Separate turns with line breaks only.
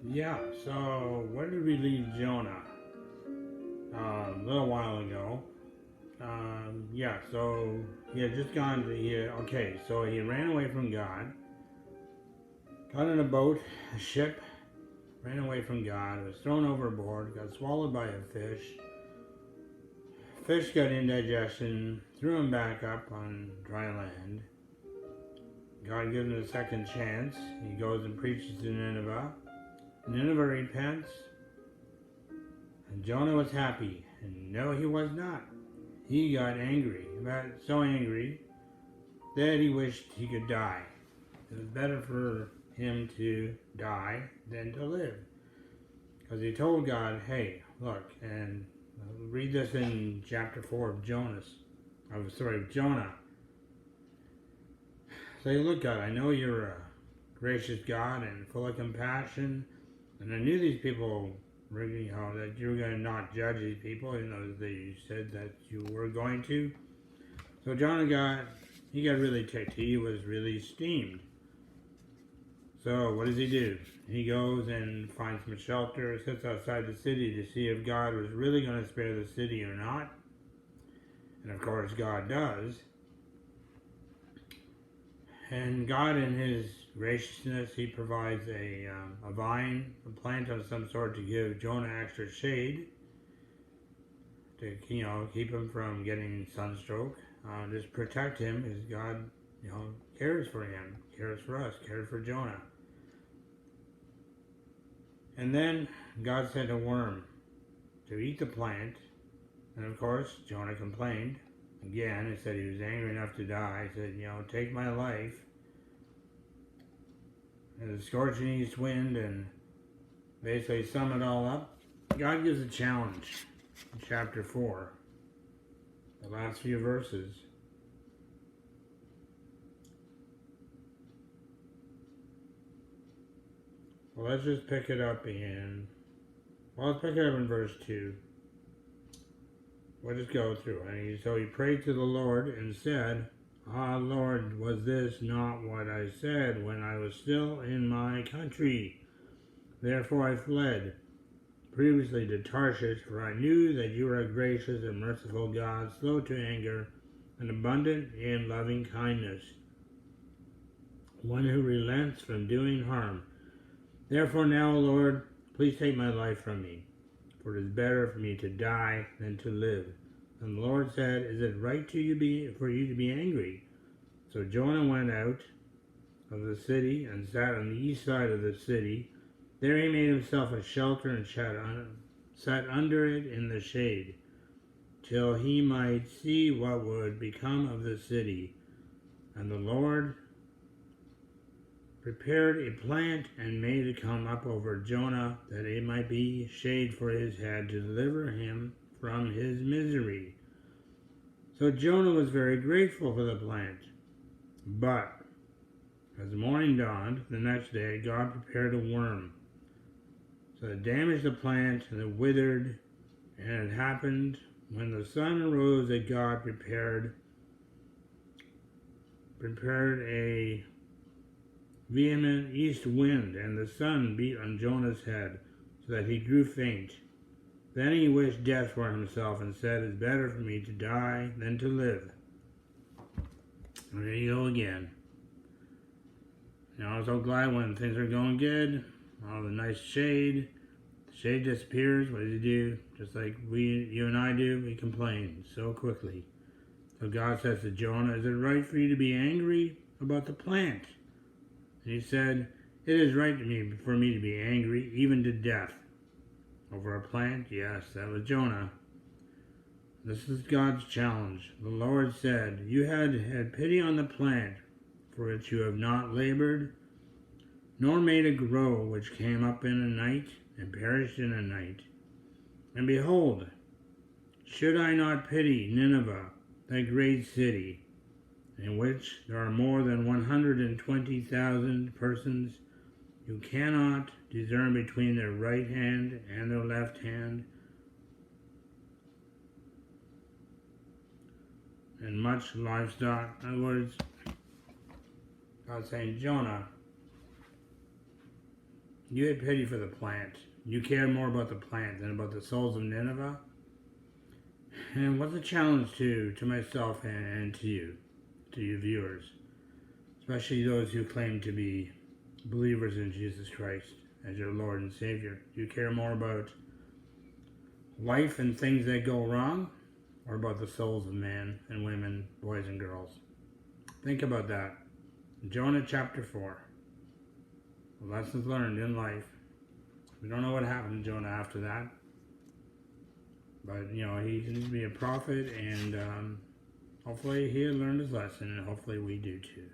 Yeah, so where did we leave Jonah? A little while ago. Yeah, so he had just gone to here. Okay, so he ran away from God, got in a boat, a ship, ran away from God, was thrown overboard, got swallowed by a fish. Fish got indigestion, threw him back up on dry land. God gives him a second chance. He goes and preaches to Nineveh. Nineveh repents, and Jonah was happy. And no, he was not. He got angry, so angry that he wished he could die. It was better for him to die than to live. Because he told God, hey, look, and read this in chapter 4 of Jonah. Say, look, God, I know you're a gracious God and full of compassion. And I knew these people, that you were going to not judge these people, that you said that you were going to. So Jonah got really ticked. He was really steamed. So what does he do? He goes and finds some shelter, sits outside the city to see if God was really going to spare the city or not. And of course God does. And God, in His graciousness, He provides a vine, a plant of some sort to give Jonah extra shade, to keep him from getting sunstroke, just protect him, as God cares for him, cares for us, cares for Jonah. And then God sent a worm to eat the plant, and of course Jonah complained. Again, he said he was angry enough to die. He said, take my life. And the scorching east wind, and basically sum it all up. God gives a challenge in chapter 4, the last few verses. Well, let's just pick it up let's pick it up in verse 2. We'll just go through. So he prayed to the Lord and said, Ah, Lord, was this not what I said when I was still in my country? Therefore I fled previously to Tarshish, for I knew that you are a gracious and merciful God, slow to anger, and abundant in loving kindness, one who relents from doing harm. Therefore now, Lord, please take my life from me, for it is better for me to die than to live. And the Lord said, Is it right for you to be angry? So Jonah went out of the city and sat on the east side of the city. There he made himself a shelter and sat under it in the shade, till he might see what would become of the city. And the Lord prepared a plant and made it come up over Jonah, that it might be shade for his head, to deliver him from his misery. So Jonah was very grateful for the plant. But as the morning dawned the next day, God prepared a worm. So it damaged the plant, and it withered. And it happened when the sun arose that God prepared a vehement east wind, and the sun beat on Jonah's head, so that he grew faint. Then he wished death for himself, and said, It's better for me to die than to live. And there you go again. I'm so glad when things are going good, all the nice shade. The shade disappears. What does he do? Just like you and I do, we complain so quickly. So God says to Jonah, Is it right for you to be angry about the plant? And he said, It is right for me to be angry, even to death. Over a plant? Yes, that was Jonah. This is God's challenge. The Lord said, You had pity on the plant, for which you have not labored, nor made it grow, which came up in a night, and perished in a night. And behold, should I not pity Nineveh, that great city, in which there are more than 120,000 persons who cannot discern between their right hand and their left hand, and much livestock? In other words, God's saying, Jonah, You had pity for the plant. You care more about the plant than about the souls of Nineveh. And what's a challenge to myself and to you viewers, especially those who claim to be believers in Jesus Christ as your Lord and Savior? Do you care more about life and things that go wrong, or about the souls of men and women, boys and girls? Think about that. Jonah chapter 4. Lessons learned in life. We don't know what happened to Jonah after that. But, he can be a prophet, and hopefully he had learned his lesson, and hopefully we do too.